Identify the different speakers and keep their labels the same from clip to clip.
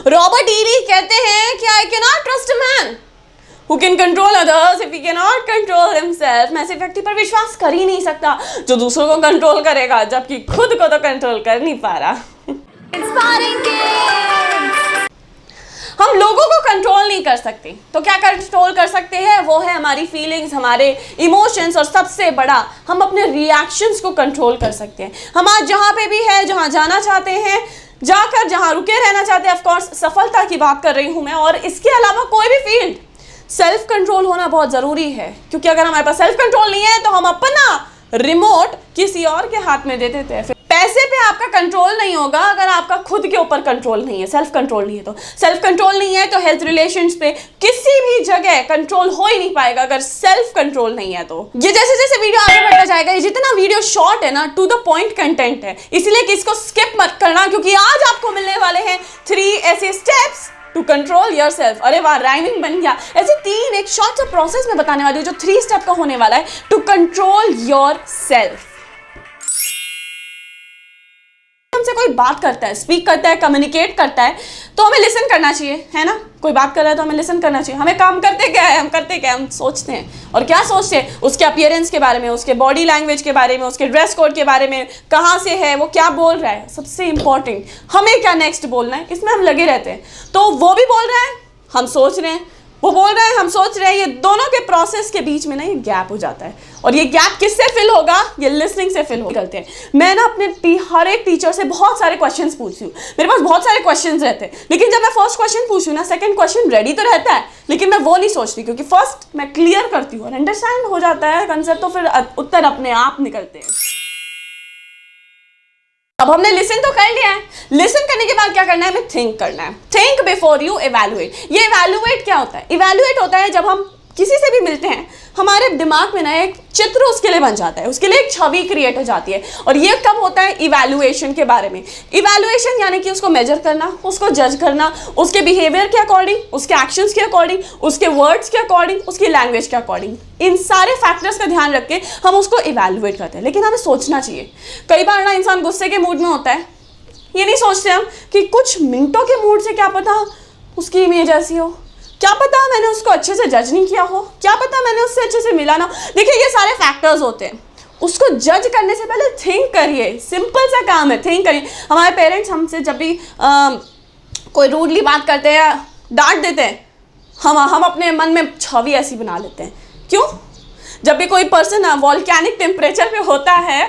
Speaker 1: Robert ईली कहते हैं कि I can not trust a man who can control others if he cannot control himself। मैं ऐसे व्यक्ति पर विश्वास कर ही नहीं सकता जो दूसरों को कंट्रोल करेगा जबकि खुद को तो कंट्रोल कर नहीं पा रहा। हम लोगों को कंट्रोल नहीं कर सकते, तो क्या कंट्रोल कर सकते हैं? वो है हमारी फीलिंग्स, हमारे इमोशंस, और सबसे बड़ा हम अपने रिएक्शंस को कंट्रोल कर सकते हैं। हम आज जहाँ पे भी है, जहाँ जाना चाहते हैं जाकर, जहाँ रुके रहना चाहते हैं, ऑफकोर्स सफलता की बात कर रही हूँ मैं, और इसके अलावा कोई भी फील्ड, सेल्फ कंट्रोल होना बहुत ज़रूरी है। क्योंकि अगर हमारे पास सेल्फ कंट्रोल नहीं है तो हम अपना रिमोट किसी और के हाथ में दे देते हैं। पैसे पे आपका कंट्रोल नहीं होगा अगर आपका खुद के ऊपर कंट्रोल नहीं है, सेल्फ कंट्रोल नहीं है। तो सेल्फ कंट्रोल नहीं है तो हेल्थ रिलेशंस पे किसी भी जगह कंट्रोल हो ही नहीं पाएगा अगर सेल्फ कंट्रोल नहीं है। तो ये जैसे जैसे वीडियो आगे बढ़ता जाएगा, ये जितना वीडियो शॉर्ट है ना, टू द पॉइंट कंटेंट है, इसलिए कि इसको स्किप मत करना, क्योंकि आज आपको मिलने वाले हैं 3 ऐसे steps to control yourself. अरे वाह, राइमिंग बन गया। ऐसे 3 एक शॉर्ट सा प्रोसेस में बताने वाली हूँ जो 3 स्टेप का होने वाला है टू कंट्रोल योर सेल्फ। हमसे कोई बात करता है, स्पीक करता है, कम्युनिकेट करता है, तो हमें लिसन करना चाहिए, है ना? कोई बात कर रहा है तो हमें लिसन करना चाहिए। हमें काम करते क्या है, हम करते क्या है, हम सोचते हैं। और क्या सोचते हैं? उसके अपीयरेंस के बारे में, उसके बॉडी लैंग्वेज के बारे में, उसके ड्रेस कोड के बारे में, कहाँ से है, वो क्या बोल रहा है, सबसे इंपॉर्टेंट हमें क्या नेक्स्ट बोलना है, इसमें हम लगे रहते हैं। तो वो भी बोल रहा है, हम सोच रहे हैं, वो बोल रहा है, हम सोच रहे हैं, ये दोनों के प्रोसेस के बीच में ना ये गैप हो जाता है। और ये गैप किससे फिल होगा? ये लिसनिंग से फिल होते हैं। मैं ना अपने हर एक टीचर से बहुत सारे क्वेश्चंस पूछती हूँ, मेरे पास बहुत सारे क्वेश्चंस रहते हैं, लेकिन जब मैं फर्स्ट क्वेश्चन पूछूँ ना, सेकंड क्वेश्चन रेडी तो रहता है, लेकिन मैं वो नहीं सोचती, क्योंकि फर्स्ट मैं क्लियर करती हूँ और अंडरस्टैंड हो जाता है कंसेप्ट, तो फिर उत्तर अपने आप निकलते हैं। अब हमने लिसन तो कर लिया है, लिसन करने के बाद क्या करना है? हमें थिंक करना है। Think before you evaluate. ये इवैल्यूएट क्या होता है? इवैल्यूएट होता है जब हम किसी से भी मिलते हैं, हमारे दिमाग में ना एक चित्र उसके लिए बन जाता है, उसके लिए एक छवि क्रिएट हो जाती है। और ये कब होता है? इवैल्यूएशन के बारे में। इवैल्यूएशन यानी कि उसको मेजर करना, उसको जज करना, उसके बिहेवियर के अकॉर्डिंग, उसके एक्शंस के अकॉर्डिंग, उसके वर्ड्स के अकॉर्डिंग, उसकी लैंग्वेज के अकॉर्डिंग, इन सारे फैक्टर्स का ध्यान रख के हम उसको इवैल्यूएट करते हैं। लेकिन हमें सोचना चाहिए, कई बार ना इंसान गुस्से के मूड में होता है, ये नहीं सोचते हम कि कुछ मिनटों के मूड से क्या पता उसकी इमेज ऐसी हो, क्या पता मैंने उसको अच्छे से जज नहीं किया हो, क्या पता मैंने उससे अच्छे से मिला ना। देखिए, ये सारे फैक्टर्स होते हैं। उसको जज करने से पहले थिंक करिए, सिंपल सा काम है, थिंक करिए। हमारे पेरेंट्स हमसे जब भी कोई रूडली बात करते हैं, डांट देते हैं, हम अपने मन में छवि ऐसी बना लेते हैं। क्यों? जब भी कोई पर्सन वॉल्केनिक टेम्परेचर पे होता है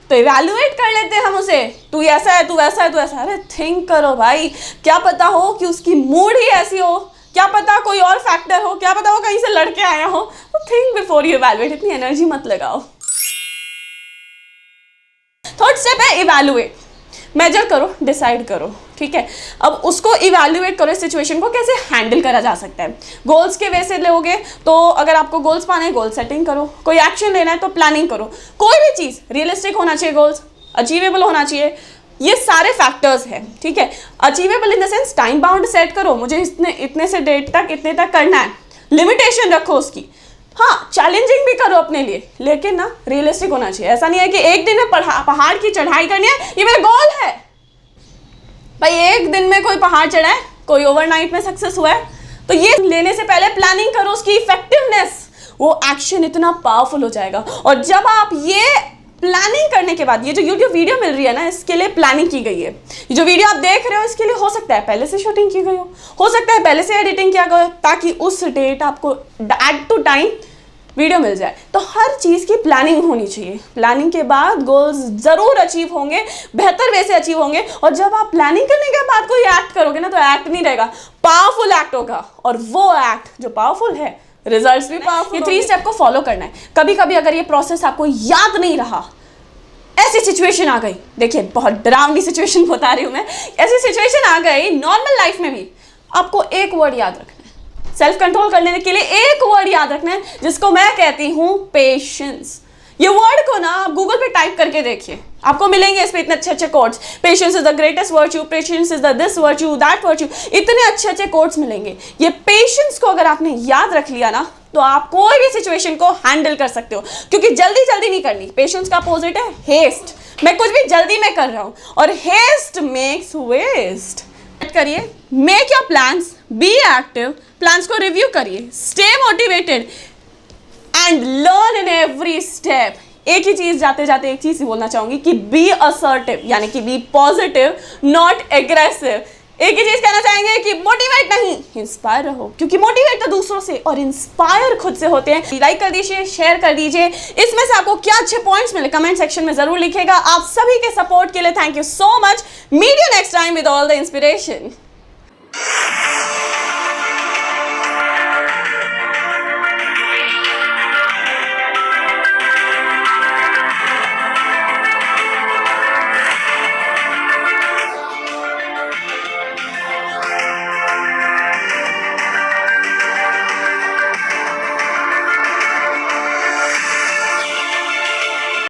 Speaker 1: तो इवैल्यूएट कर लेते हैं हम उसे, तू ऐसा है, तू वैसा है, तू ऐसा है। अरे थिंक करो भाई, क्या पता हो कि उसकी मूड ही ऐसी हो, क्या पता कोई और फैक्टर हो, क्या पता वो कहीं से लड़के आया हो। तो थिंक बिफोर यू इवैल्यूएट, इतनी एनर्जी मत लगाओ। थर्ड स्टेप है इवैल्यूएट। मेजर करो, डिसाइड करो, ठीक है? अब उसको इवैल्यूएट करो, सिचुएशन को कैसे हैंडल करा जा सकता है। गोल्स के वे से लोगे तो अगर आपको गोल्स पाने हैं, गोल सेटिंग करो। कोई एक्शन लेना है तो प्लानिंग करो। कोई भी चीज़ रियलिस्टिक होना चाहिए, गोल्स अचीवेबल होना चाहिए, ये सारे फैक्टर्स हैं, ठीक है? Achievable in the sense time bound set करो, मुझे इतने से डेट तक, इतने तक करना है, लिमिटेशन रखो उसकी। हाँ, चैलेंजिंग भी करो अपने लिए, लेकिन ना रियलिस्टिक होना चाहिए। ऐसा नहीं है कि एक दिन में पहाड़ की चढ़ाई करनी है, ये मेरा गोल है। भाई एक दिन में कोई पहाड़ चढ़ा है, कोई ओवरनाइट में सक्सेस हुआ है? तो ये लेने से पहले प्लानिंग करो, उसकी इफेक्टिवनेस, वो एक्शन इतना पावरफुल हो जाएगा। और जब आप ये प्लानिंग करने के बाद, ये जो यूट्यूब वीडियो मिल रही है ना, इसके लिए प्लानिंग की गई है। ये जो वीडियो आप देख रहे हो, इसके लिए हो सकता है पहले से शूटिंग की गई हो सकता है पहले से एडिटिंग किया गया, ताकि उस डेट आपको एट टू टाइम वीडियो मिल जाए। तो हर चीज़ की प्लानिंग होनी चाहिए। प्लानिंग के बाद गोल्स ज़रूर अचीव होंगे, बेहतर वे से अचीव होंगे। और जब आप प्लानिंग करने के बाद कोई एक्ट करोगे ना, तो एक्ट नहीं रहेगा, पावरफुल एक्ट होगा। और वो एक्ट जो पावरफुल है, रिजल्ट्स भी पावरफुल। ये 3 स्टेप को फॉलो करना है। कभी कभी अगर ये प्रोसेस आपको याद नहीं रहा, ऐसी सिचुएशन आ गई, देखिए बहुत डरावनी सिचुएशन बता रही हूँ मैं, ऐसी सिचुएशन आ गई नॉर्मल लाइफ में भी, आपको एक वर्ड याद रखना है। सेल्फ कंट्रोल करने के लिए एक वर्ड याद रखना है, जिसको मैं कहती हूँ पेशेंस। ये वर्ड को ना आप गूगल पे टाइप करके देखिए, आपको मिलेंगे इस पे इतने अच्छे अच्छे quotes. Patience is the greatest virtue, patience is the this virtue, that virtue, इतने अच्छे अच्छे कोट्स मिलेंगे। ये पेशेंस को अगर आपने याद रख लिया ना, तो आप कोई भी सिचुएशन को हैंडल कर सकते हो, क्योंकि जल्दी जल्दी नहीं करनी। पेशेंस का अपोजिट है हेस्ट। मैं कुछ भी जल्दी में कर रहा हूँ, और हेस्ट मेक्स वेस्ट। करिए, make your plans, be active, plans को रिव्यू करिए, stay motivated and learn in every step. एक ही चीज जाते जाते एक चीज ही बोलना चाहूंगी कि बी असर्टिव, यानी कि बी पॉजिटिव नॉट एग्रेसिव। एक ही चीज कहना चाहेंगे कि मोटिवेट नहीं, इंस्पायर रहो, क्योंकि मोटिवेट तो दूसरों से और इंस्पायर खुद से होते हैं। लाइक कर दीजिए, शेयर कर दीजिए, इसमें से आपको क्या अच्छे पॉइंट्स मिले कमेंट सेक्शन में जरूर लिखेगा। आप सभी के सपोर्ट के लिए thank you so much. Meet you next time with all the inspiration.